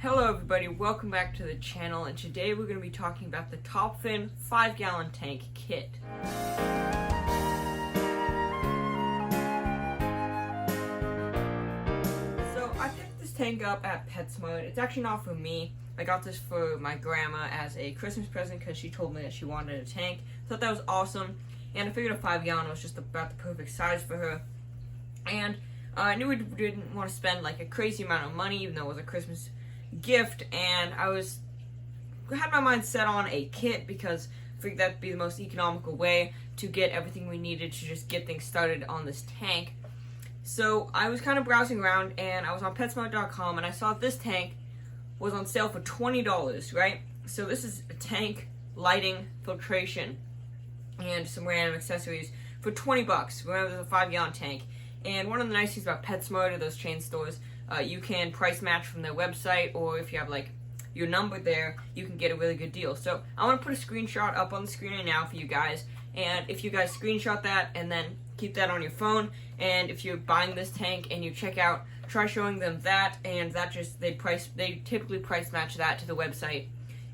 Hello everybody, welcome back to the channel, and today we're going to be talking about the TopFin 5-gallon tank kit. So I picked this tank up at PetSmart. It's actually not for me. I got this for my grandma as a Christmas present because she told me that she wanted a tank. Thought that was awesome, and I figured a 5-gallon was just about the perfect size for her. And I knew we didn't want to spend like a crazy amount of money, even though it was a Christmas gift, and I had my mind set on a kit because I figured that'd be the most economical way to get everything we needed to just get things started on this tank. So I was kind of browsing around, and I was on petsmart.com, and I saw this tank was on sale for $20, right? So this is a tank, lighting, filtration, and some random accessories for $20. Remember, it's a 5-gallon tank. And one of the nice things about PetSmart or those chain stores, you can price match from their website, or if you have like your number there, you can get a really good deal. So I want to put a screenshot up on the screen right now for you guys, and if you guys screenshot that and then keep that on your phone, and if you're buying this tank and you check out, try showing them that, and that just they typically price match that to the website,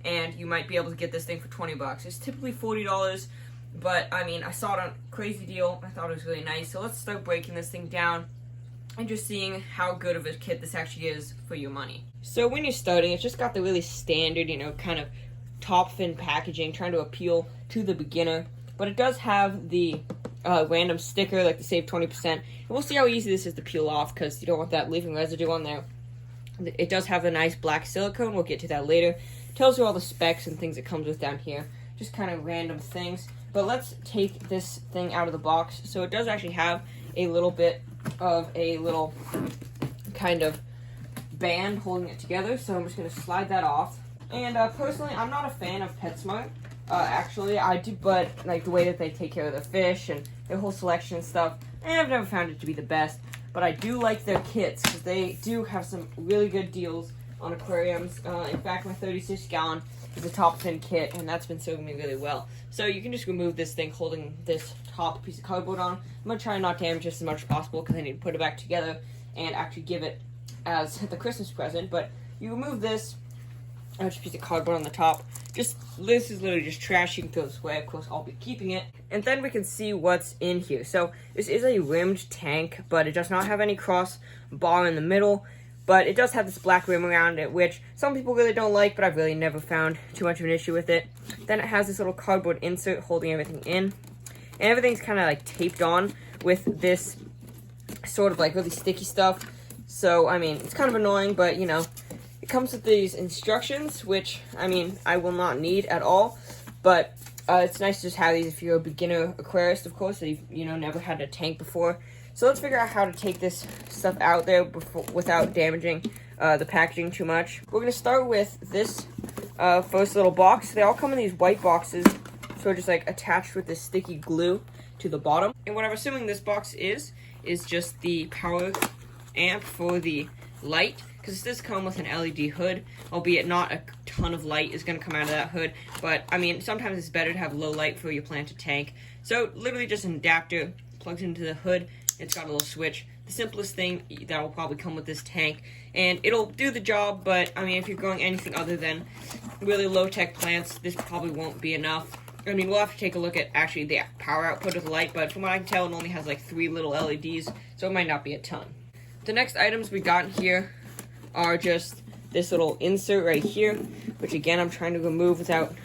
and you might be able to get this thing for $20. It's typically $40. But, I mean, I saw it on a crazy deal. I thought it was really nice. So let's start breaking this thing down and just seeing how good of a kit this actually is for your money. So when you're starting, it's just got the really standard, kind of TopFin packaging, trying to appeal to the beginner. But it does have the random sticker, like the save 20%. And we'll see how easy this is to peel off, because you don't want that leaving residue on there. It does have a nice black silicone. We'll get to that later. It tells you all the specs and things it comes with down here. Just kind of random things. But let's take this thing out of the box. So it does actually have a little bit of a little kind of band holding it together. So I'm just going to slide that off. And personally, I'm not a fan of PetSmart. Actually, I do, but like the way that they take care of their fish and their whole selection and stuff, I've never found it to be the best. But I do like their kits because they do have some really good deals on aquariums. In fact, my 36-gallon is a TopFin kit, and that's been serving me really well. So you can just remove this thing holding this top piece of cardboard on. I'm going to try and not damage this as much as possible because I need to put it back together and actually give it as the Christmas present. But you remove this extra piece of cardboard on the top. This is literally just trash. You can throw this away. Of course, I'll be keeping it. And then we can see what's in here. So this is a rimmed tank, but it does not have any cross bar in the middle. But it does have this black rim around it, which some people really don't like, but I've really never found too much of an issue with it. Then it has this little cardboard insert holding everything in. And everything's kind of like taped on with this sort of like really sticky stuff. So, I mean, it's kind of annoying, but, it comes with these instructions, which, I mean, I will not need at all. But it's nice to just have these if you're a beginner aquarist, of course, that you've, never had a tank before. So let's figure out how to take this stuff out there without damaging the packaging too much. We're going to start with this first little box. They all come in these white boxes, so just like attached with this sticky glue to the bottom. And what I'm assuming this box is just the power amp for the light, because this does come with an LED hood, albeit not a ton of light is going to come out of that hood. But, I mean, sometimes it's better to have low light for your planted tank. So literally just an adapter plugs into the hood. It's got a little switch. The simplest thing that will probably come with this tank. And it'll do the job, but, I mean, if you're growing anything other than really low-tech plants, this probably won't be enough. I mean, we'll have to take a look at, actually, the power output of the light, but from what I can tell, it only has, like, 3 little LEDs, so it might not be a ton. The next items we got here are just this little insert right here, which, again, I'm trying to remove without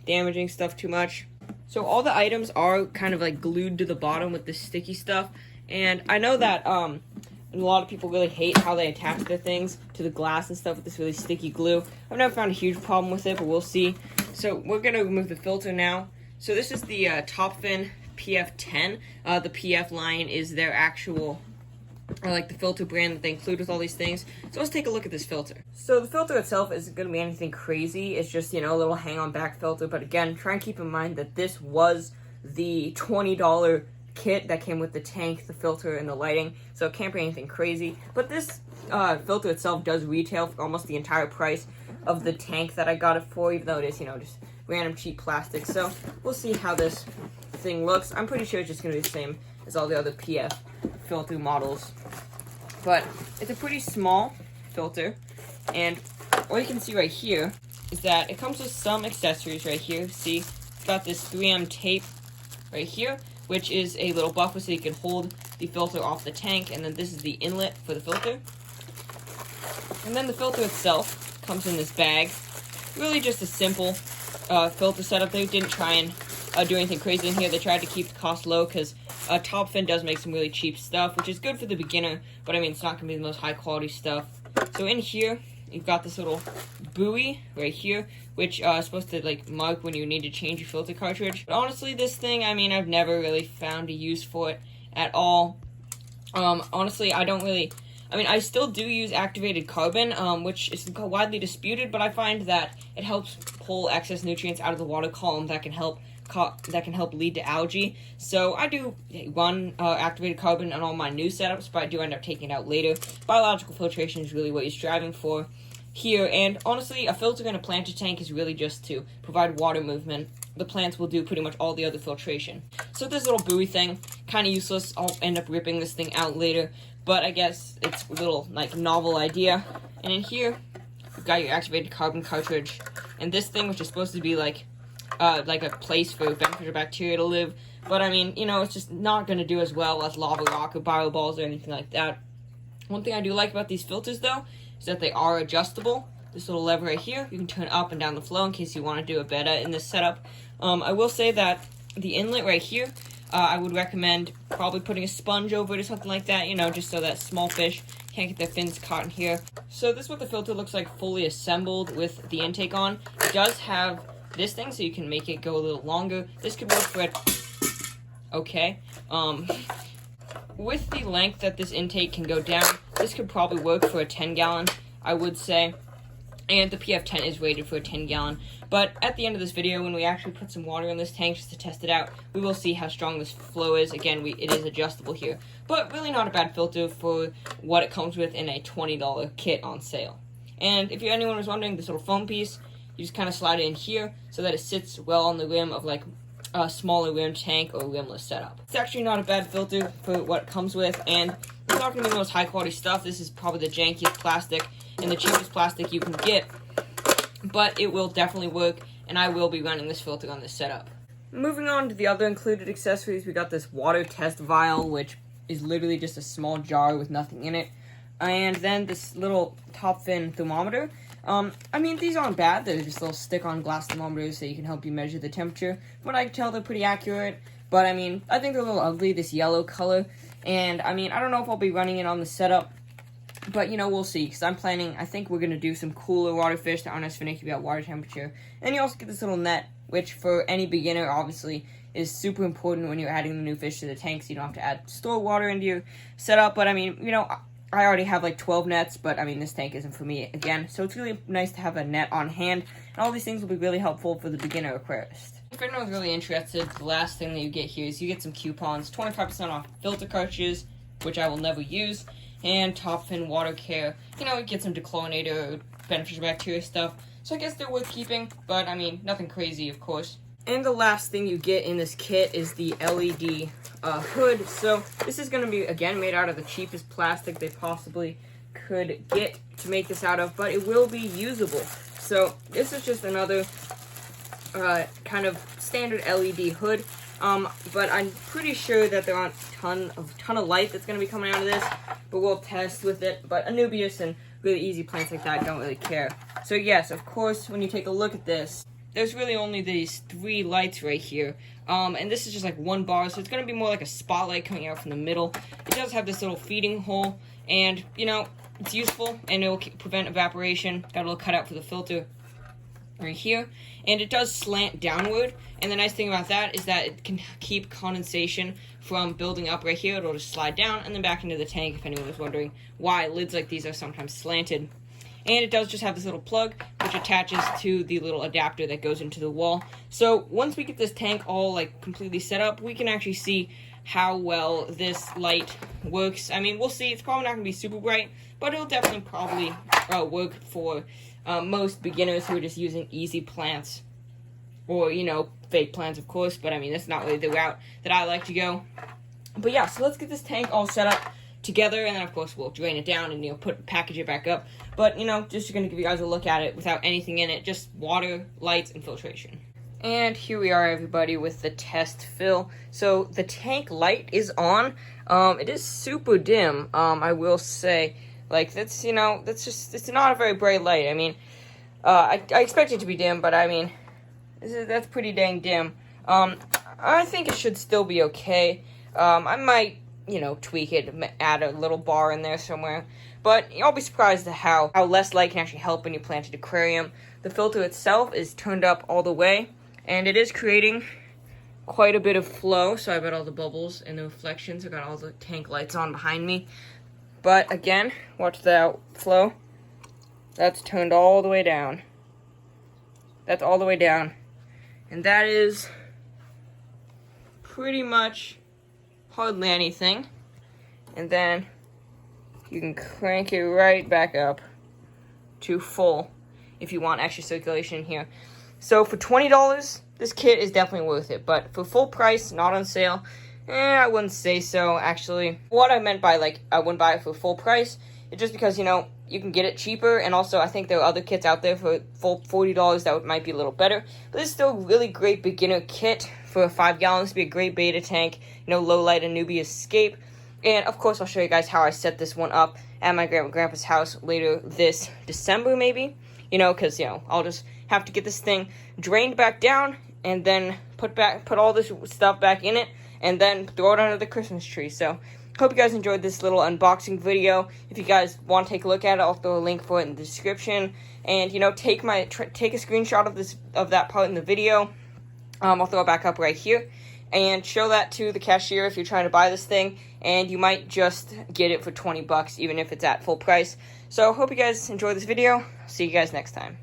damaging stuff too much. So all the items are kind of, like, glued to the bottom with this sticky stuff. And I know that a lot of people really hate how they attach their things to the glass and stuff with this really sticky glue. I've never found a huge problem with it, but we'll see. So we're going to remove the filter now. So this is the TopFin PF10. The PF line is their actual, like the filter brand that they include with all these things. So let's take a look at this filter. So the filter itself isn't going to be anything crazy. It's just, a little hang-on back filter. But again, try and keep in mind that this was the $20 kit that came with the tank, the filter, and the lighting, so it can't be anything crazy. But this filter itself does retail for almost the entire price of the tank that I got it for, even though it is, just random cheap plastic. So we'll see how this thing looks. I'm pretty sure it's just going to be the same as all the other PF filter models. But it's a pretty small filter, and what you can see right here is that it comes with some accessories right here. See, it's got this 3M tape right here, which is a little buffer so you can hold the filter off the tank, and then this is the inlet for the filter. And then the filter itself comes in this bag. Really just a simple filter setup. They didn't try and do anything crazy in here. They tried to keep the cost low because TopFin does make some really cheap stuff, which is good for the beginner, but I mean, it's not going to be the most high quality stuff. So in here, you've got this little buoy right here, which is supposed to like mark when you need to change your filter cartridge. But honestly, this thing, I mean, I've never really found a use for it at all. Honestly, I still do use activated carbon, which is widely disputed, but I find that it helps pull excess nutrients out of the water column that can help lead to algae. So I do run activated carbon on all my new setups, but I do end up taking it out later. Biological filtration is really what you're striving for here, and honestly, a filter in a planter tank is really just to provide water movement. The plants will do pretty much all the other filtration. So this little buoy thing, kind of useless. I'll end up ripping this thing out later, but I guess it's a little like novel idea. And in here, you've got your activated carbon cartridge, and this thing, which is supposed to be like a place for beneficial bacteria to live, but I mean, you know, it's just not going to do as well as lava rock or bio balls or anything like that. One thing I do like about these filters, though, is that they are adjustable. This little lever right here, you can turn up and down the flow in case you want to do it better in this setup. I will say that the inlet right here, I would recommend probably putting a sponge over it or something like that, you know, just so that small fish can't get their fins caught in here. So this is what the filter looks like fully assembled with the intake on. It does have this thing so you can make it go a little longer. This could work for it. Okay. With the length that this intake can go down, this could probably work for a 10-gallon, I would say. And the PF10 is rated for a 10-gallon. But at the end of this video, when we actually put some water in this tank just to test it out, we will see how strong this flow is. Again, it is adjustable here. But really not a bad filter for what it comes with in a $20 kit on sale. And if anyone was wondering, this little foam piece, you just kind of slide it in here so that it sits well on the rim of like a smaller rim tank or rimless setup. It's actually not a bad filter for what it comes with, and it's not going to be the most high quality stuff. This is probably the jankiest plastic and the cheapest plastic you can get, but it will definitely work, and I will be running this filter on this setup. Moving on to the other included accessories, we got this water test vial, which is literally just a small jar with nothing in it, and then this little TopFin thermometer. I mean, these aren't bad. They're just little stick-on glass thermometers so you can help you measure the temperature. From what I can tell, they're pretty accurate, but I mean, I think they're a little ugly, this yellow color, and I mean, I don't know if I'll be running it on the setup, but, you know, we'll see, because I think we're going to do some cooler water fish that aren't as finicky about water temperature. And you also get this little net, which for any beginner, obviously, is super important when you're adding the new fish to the tank, so you don't have to add store water into your setup. But, I mean, you know, I already have, like, 12 nets, but, I mean, this tank isn't for me, again. So it's really nice to have a net on hand, and all these things will be really helpful for the beginner aquarist. If anyone's really interested, the last thing that you get here is you get some coupons, 25% off filter cartridges, which I will never use, and TopFin water care. You know, you get some dechlorinator or beneficial bacteria stuff. So I guess they're worth keeping, but I mean, nothing crazy, of course. And the last thing you get in this kit is the LED hood. So this is going to be, again, made out of the cheapest plastic they possibly could get to make this out of, but it will be usable. So this is just another kind of standard LED hood. But I'm pretty sure that there aren't a ton of light that's going to be coming out of this, but we'll test with it. But Anubias and really easy plants like that don't really care. So yes, of course, when you take a look at this, there's really only these 3 lights right here, and this is just like 1 bar, so it's going to be more like a spotlight coming out from the middle. It does have this little feeding hole, and, you know, it's useful, and it will prevent evaporation. Got a little cutout for the filter right here, and it does slant downward, and the nice thing about that is that it can keep condensation from building up right here. It'll just slide down and then back into the tank, if anyone was wondering why lids like these are sometimes slanted. And it does just have this little plug which attaches to the little adapter that goes into the wall. So once we get this tank all like completely set up, we can actually see how well this light works. I mean, we'll see. It's probably not going to be super bright, but it'll definitely probably work for most beginners who are just using easy plants, or, you know, fake plants, of course, but I mean, that's not really the route that I like to go. But yeah, so let's get this tank all set up together, and then, of course, we'll drain it down and, you know, package it back up. But, you know, just going to give you guys a look at it without anything in it, just water, lights, and filtration. And here we are, everybody, with the test fill. So the tank light is on. It is super dim, I will say. Like, that's, you know, it's not a very bright light. I mean, I expect it to be dim, but I mean, that's pretty dang dim. I think it should still be okay. I might, you know, tweak it, add a little bar in there somewhere. But you'll be surprised at how less light can actually help when you plant an aquarium. The filter itself is turned up all the way, and it is creating quite a bit of flow. So I got all the bubbles and the reflections. I got all the tank lights on behind me. But again, watch that flow. That's turned all the way down. That's all the way down. And that is pretty much hardly anything. And then you can crank it right back up to full if you want extra circulation in here. So for $20, this kit is definitely worth it. But for full price, not on sale, I wouldn't say so, actually. What I meant by, like, I wouldn't buy it for full price, it's just because, you know, you can get it cheaper, and also I think there are other kits out there for full $40 that might be a little better. But this is still a really great beginner kit for 5 gallons to be a great beta tank, you know, low light and newbie escape. And, of course, I'll show you guys how I set this one up at my grandpa's house later this December, maybe. You know, because, you know, I'll just have to get this thing drained back down and then put all this stuff back in it and then throw it under the Christmas tree. So, hope you guys enjoyed this little unboxing video. If you guys want to take a look at it, I'll throw a link for it in the description. And, you know, take a screenshot of that part in the video. I'll throw it back up right here. And show that to the cashier if you're trying to buy this thing. And you might just get it for $20, even if it's at full price. So, hope you guys enjoyed this video. See you guys next time.